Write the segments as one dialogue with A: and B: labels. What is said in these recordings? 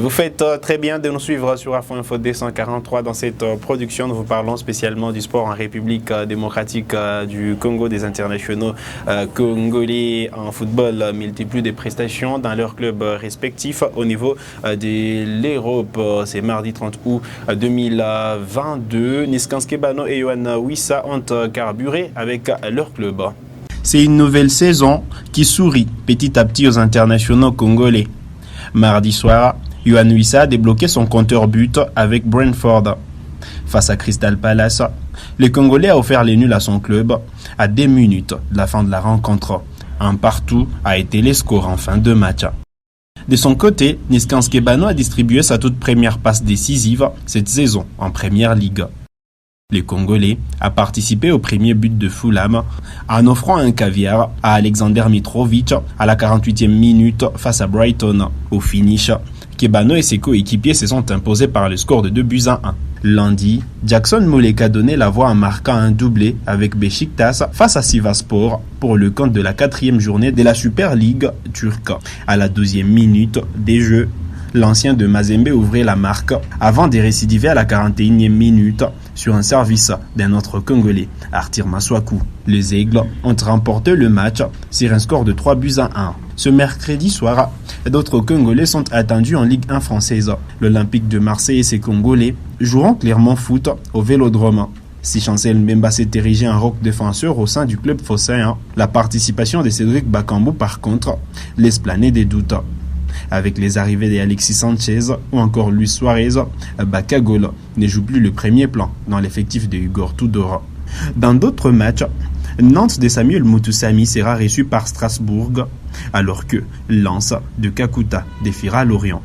A: Vous faites très bien de nous suivre sur Afro Info D143. Dans cette production, nous vous parlons spécialement du sport en République démocratique du Congo. Des internationaux congolais en football multiplient des prestations dans leurs clubs respectifs au niveau de l'Europe. C'est mardi 30 août 2022. Niskanske Bano et Yohan Wissa ont carburé avec leur club.
B: C'est une nouvelle saison qui sourit petit à petit aux internationaux congolais. Mardi soir, Yohan Wissa a débloqué son compteur but avec Brentford. Face à Crystal Palace, le Congolais a offert les nuls à son club à 10 minutes de la fin de la rencontre. Un partout a été les scores en fin de match. De son côté, Niskanske Bano a distribué sa toute première passe décisive cette saison en Première Ligue. Le Congolais a participé au premier but de Fulham en offrant un caviar à Alexander Mitrovic à la 48e minute face à Brighton. Au finish, Kebano et ses coéquipiers se sont imposés par le score de 2-1. Lundi, Jackson Muleka donnait la voix en marquant un doublé avec Beşiktaş face à Sivasspor pour le compte de la 4e journée de la Super League turque. À la 12e minute des Jeux, l'ancien de Mazembe ouvrait la marque avant de récidiver à la 41e minute sur un service d'un autre Congolais, Arthur Maswaku. Les Aigles ont remporté le match sur un score de 3-1. Ce mercredi soir, d'autres Congolais sont attendus en Ligue 1 française. L'Olympique de Marseille et ses Congolais joueront Clermont Foot au Vélodrome. Si Chancel Mbemba s'est érigé en rock défenseur au sein du club phocéen, la participation de Cédric Bakambu par contre laisse planer des doutes. Avec les arrivées d'Alexis Sanchez ou encore Luis Suarez, Bakagol ne joue plus le premier plan dans l'effectif de Igor Tudor. Dans d'autres matchs, Nantes de Samuel Mutusami sera reçu par Strasbourg, alors que Lens de Kakuta défiera Lorient.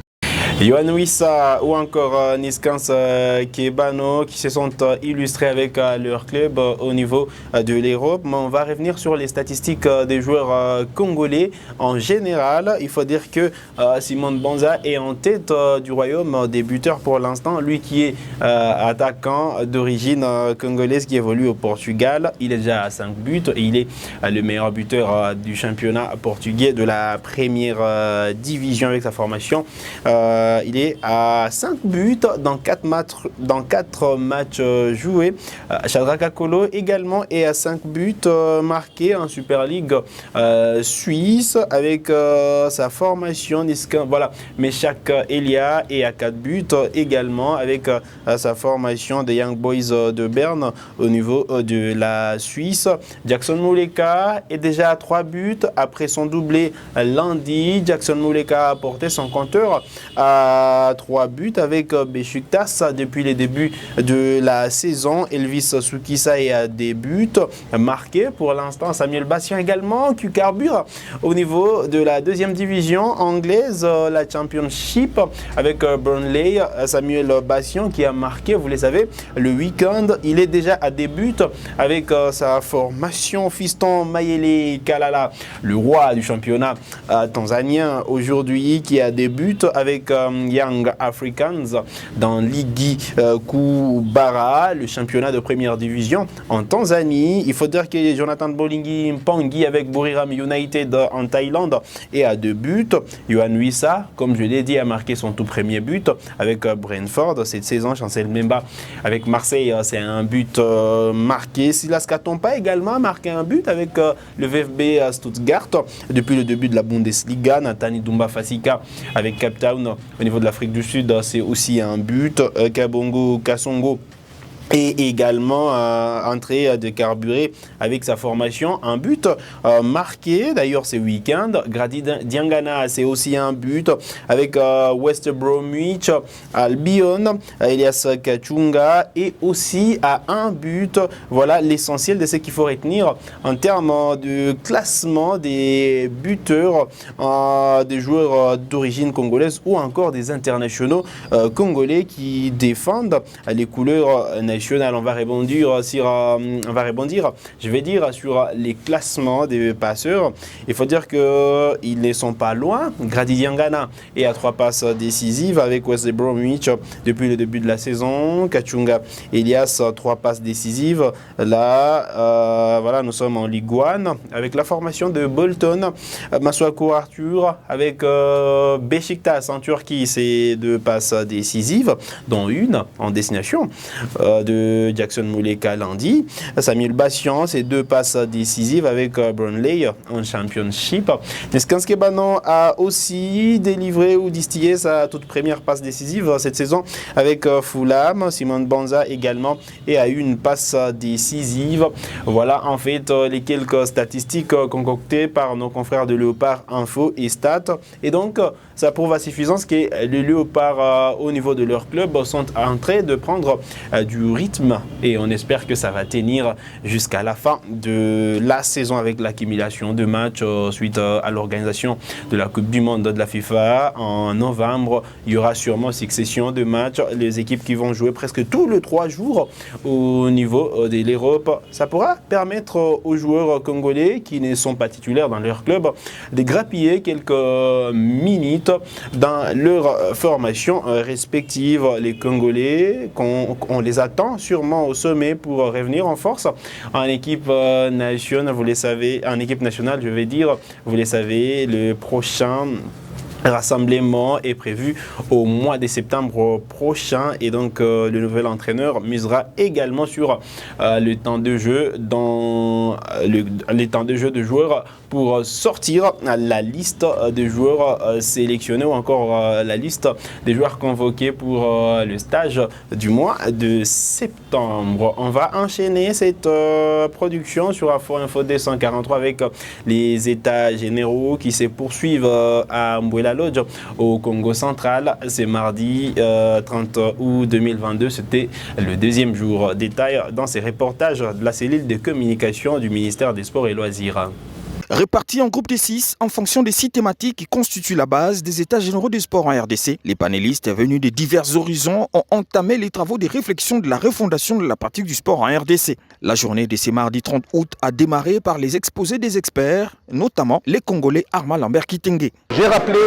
A: Yohan Wissa ou encore Niskanske Bano qui se sont illustrés avec leur club au niveau de l'Europe. Mais on va revenir sur les statistiques des joueurs congolais en général. Il faut dire que Simon Banza est en tête du royaume des buteurs pour l'instant. Lui qui est attaquant d'origine congolaise qui évolue au Portugal. Il est déjà à 5 buts et il est le meilleur buteur du championnat portugais de la première division avec sa formation. Il est à 5 buts dans 4 matchs joués. Shadrack Akolo également est à 5 buts marqués en Super League suisse avec sa formation. Voilà. Meshak Elia est à 4 buts également avec sa formation des Young Boys de Berne au niveau de la Suisse. Jackson Muleka est déjà à 3 buts après son doublé lundi. Jackson Muleka a porté son compteur à 3 buts avec Beşiktaş depuis les débuts de la saison. Elvis Sukisa est à des buts marqués pour l'instant. Samuel Bassian également qui carbure au niveau de la 2e division anglaise, la Championship avec Burnley. Samuel Bassian qui a marqué, vous le savez, le week-end. Il est déjà à des buts avec sa formation. Fiston Mayele Kalala, le roi du championnat tanzanien aujourd'hui, qui a des buts avec Young Africans dans Ligi Kubara, le championnat de première division en Tanzanie. Il faut dire que Jonathan Bolingi Mpangi avec Buriram United en Thaïlande est à 2 buts. Yohan Wissa, comme je l'ai dit, a marqué son tout premier but avec Brentford cette saison. Chancel Mbemba avec Marseille, c'est un but marqué. Silas Katompa également a marqué un but avec le VfB Stuttgart depuis le début de la Bundesliga. Nathani Dumba Fasika avec Cape Town au niveau de l'Afrique du Sud, c'est aussi un but. Kabongo Kasongo est également entré de carburé avec sa formation. Un but marqué d'ailleurs ce week-end. Grady Diangana, c'est aussi un but avec West Bromwich Albion. Elias Kachunga est aussi à un but. Voilà l'essentiel de ce qu'il faut retenir en termes de classement des buteurs, des joueurs d'origine congolaise ou encore des internationaux congolais qui défendent les couleurs national. On va rebondir je vais dire, sur les classements des passeurs. Il faut dire qu'ils ne sont pas loin. Grady Diangana est à 3 passes décisives avec West Bromwich depuis le début de la saison. Kachunga Elias, 3 passes décisives. Là, voilà, nous sommes en Ligue 1 avec la formation de Bolton. Masuaku Arthur avec Beşiktaş en Turquie, c'est 2 passes décisives, dont une en destination de Jackson Muleka lundi. Samuel Bastian, c'est 2 passes décisives avec Burnley en Championship. Neskanske Banon a aussi délivré ou distillé sa toute première passe décisive cette saison avec Fulham. Simon Banza également et a eu une passe décisive. Voilà en fait les quelques statistiques concoctées par nos confrères de Léopard Info et Stats. Et donc, ça prouve à suffisance que les Léopards au niveau de leur club sont en train de prendre du rythme et on espère que ça va tenir jusqu'à la fin de la saison avec l'accumulation de matchs suite à l'organisation de la Coupe du Monde de la FIFA. En novembre, il y aura sûrement succession de matchs. Les équipes qui vont jouer presque tous les 3 jours au niveau de l'Europe. Ça pourra permettre aux joueurs congolais qui ne sont pas titulaires dans leur club de grappiller quelques minutes dans leur formation respective. Les Congolais, on les attend sûrement au sommet pour revenir en force en équipe nationale, vous le savez, en équipe nationale, je vais dire, vous le savez, le prochain rassemblement est prévu au mois de septembre prochain et donc le nouvel entraîneur misera également sur le temps de jeu les temps de jeu de joueurs pour sortir la liste de joueurs sélectionnés ou encore la liste des joueurs convoqués pour le stage du mois de septembre. On va enchaîner cette production sur Afro Info 243 avec les états généraux qui se poursuivent à Mbuela Lodge au Congo central. C'est mardi 30 août 2022. C'était le 2e jour. Détail dans ces reportages de la cellule de communication du ministère des Sports et Loisirs.
C: Répartis en groupes de 6 en fonction des 6 thématiques qui constituent la base des états généraux des sports en RDC, les panélistes venus de divers horizons ont entamé les travaux de réflexion de la refondation de la pratique du sport en RDC. La journée de ce mardi 30 août a démarré par les exposés des experts, notamment les Congolais Armand Lambert Kitenge.
D: J'ai rappelé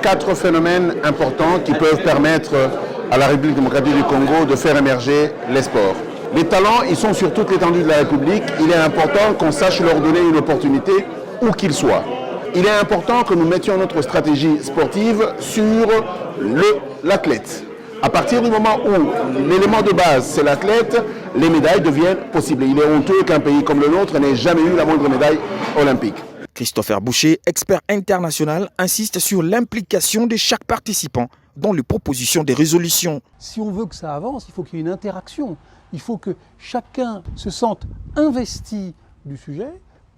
D: 4 phénomènes importants qui peuvent permettre à la République démocratique du Congo de faire émerger les sports. Les talents, ils sont sur toute l'étendue de la République. Il est important qu'on sache leur donner une opportunité où qu'ils soient. Il est important que nous mettions notre stratégie sportive sur l'athlète. À partir du moment où l'élément de base c'est l'athlète, les médailles deviennent possibles. Il est honteux qu'un pays comme le nôtre n'ait jamais eu la moindre médaille olympique.
C: Christopher Boucher, expert international, insiste sur l'implication de chaque participant dans les propositions des résolutions.
E: Si on veut que ça avance, il faut qu'il y ait une interaction. Il faut que chacun se sente investi du sujet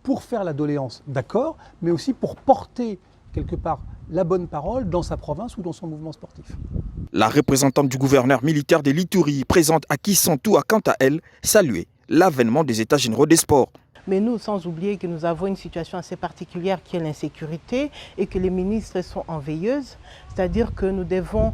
E: pour faire la doléance, d'accord, mais aussi pour porter quelque part la bonne parole dans sa province ou dans son mouvement sportif.
C: La représentante du gouverneur militaire de l'Ituri, présente à Kisantou, a quant à elle salué l'avènement des états généraux des sports.
F: Mais nous, sans oublier que nous avons une situation assez particulière qui est l'insécurité et que les ministres sont en veilleuse, c'est-à-dire que nous devons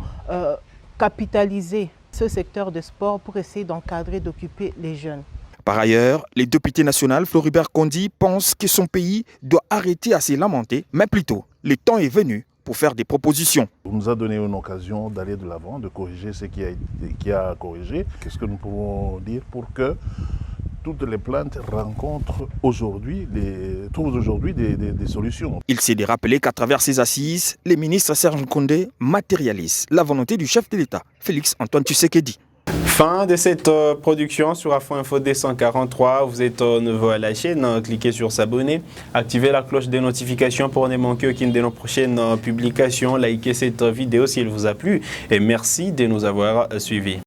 F: capitaliser ce secteur de sport pour essayer d'encadrer, d'occuper les jeunes.
C: Par ailleurs, les députés nationaux Floribert Kondi pensent que son pays doit arrêter à se lamenter, mais plutôt, le temps est venu pour faire des propositions.
G: On nous a donné une occasion d'aller de l'avant, de corriger ce qui a à corriger. Qu'est-ce que nous pouvons dire pour que toutes les plaintes trouvent aujourd'hui des solutions.
C: Il s'est de rappeler qu'à travers ces assises, les ministres Serge Nkonde matérialisent la volonté du chef de l'État, Félix Antoine Tshisekedi.
A: Fin de cette production sur Afro Info 243. Vous êtes nouveau à la chaîne, cliquez sur s'abonner, activez la cloche des notifications pour ne manquer aucune de nos prochaines publications, likez cette vidéo si elle vous a plu et merci de nous avoir suivis.